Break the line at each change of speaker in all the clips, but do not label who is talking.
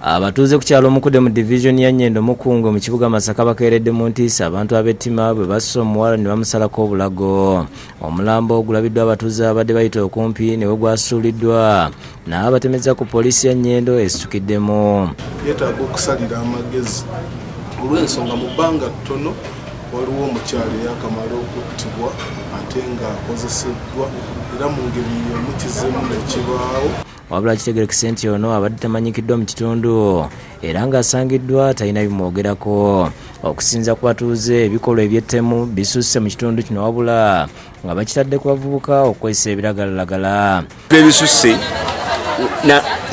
Abatuuze ku kyalo Mukudde mu division ya Nyendo Mukungwe mu kibuga Masaka bakeeredde mu NTIISA abantu ab'ettima bwe basse omuwala ne bamusalako obulago. Omulambo ogulabiddwa abatuuze abadde bayita okumpi ne guzuuliddwa n'abatemeza ku poliisi ya Nyendo esitukiddemu.
Yeetaaga okusalira amagezi olw'ensonga mu bbanga ttono waliwo omukyala eyakamala okuttibwa ate nga akozeseddwa era mu ngeri yomukizemu nekibaawo.
Wabula kitegerekese nti ono abadde tamanyikiddwa mu kitundu era ng'asangiddwa talina bimwogerako. Okusinza ku batuuze ebikolwa eby'ettemu bisusse mu kitundu kino wabula nga bakitadde ku bavubuka okwesa ebiragalalagala.
Ebisusse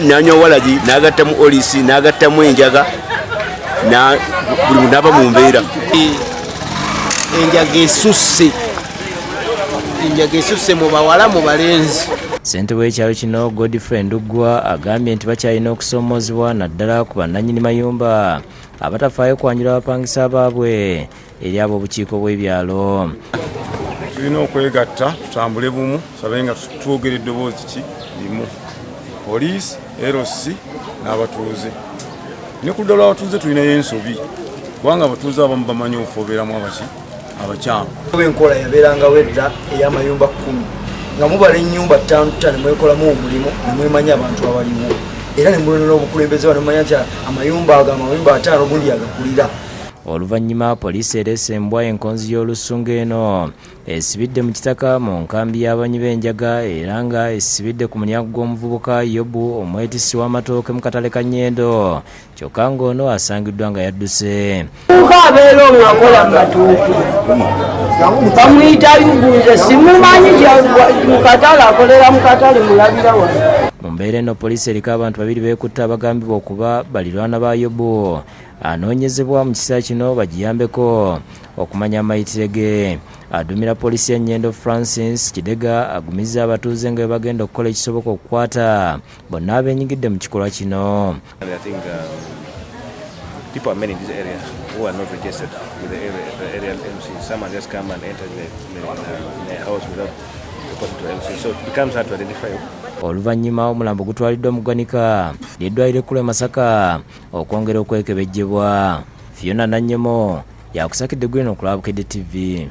n'anywa walagi n'agattamu oliisi n'agattamu enjaga buli muntu aba mu mbeera. Enjaga esusse mu bawala mu balenzi.
Ssentebe w'ekyalo kino Godfrey Ndugwa agambye nti bakyalina okusoomozebwa naddala ku bannannyini mayumba abatafaayo kwanjula abapangisa baabwe eri ab'obukiiko bw'ebyalo.
Tulina okwegatta tutambule bumu sabe nga twogera eddoboozi ki limu poliisi LC n'abatuuze. Ne ku ddala abatuuze tulinayo ensobi kubanga abatuuze abamu bamanyi obufobeeramu abakyamu.
Enkola yabeerangawo edda ey'amayumba 10 nga mubala ennyumba 5 ne mwekolamu omulimu ne mwemanya abantu abaliwo era ne mulonera obukulembeze wano manya nti amayumba 5 gundi agakulira.
Oluvannyuma poliisi ereese embwa enkonzi y'olusungu eno esibidde mu kitaka mu nkambi y'abanyi b'enjaga era nga esibidde ku munyago gw'omuvubuka Yobu omwetisi w'amatooke mu katale ka Nyendo kyokka ng'ono asangiddwa nga yadduse.
Abeera omwakola mu matooke bamuyita yuguze simumanyi mu katale akolera mu katale mulabira wano.
Mu mbeera eno poliisi eriko abantu babiri beekutte abagambibwa okuba balirwana ba Yobu anoonyezebwa mu kiseera kino bagiyambeko okumanya amayitire ge. Adumira poliisi ya Nyendo Francis Kidega agumizza abatuuze nga bagenda okukola ekisoboka okukwata bonna abenyigidde mu kikolwa kino.
People are many in this area who are not registered with the area MC. Some are just come and enter the house without reporting to MC. So it becomes hard to identify.
Oluvannyuma omulambo gutwaliddwa mu ggwanika ly'eddwaliro ekkulu e Masaka okwongera okwekebejjebwa. Fiona Nanyemo yakusakidde gwino ku Bukedde TV.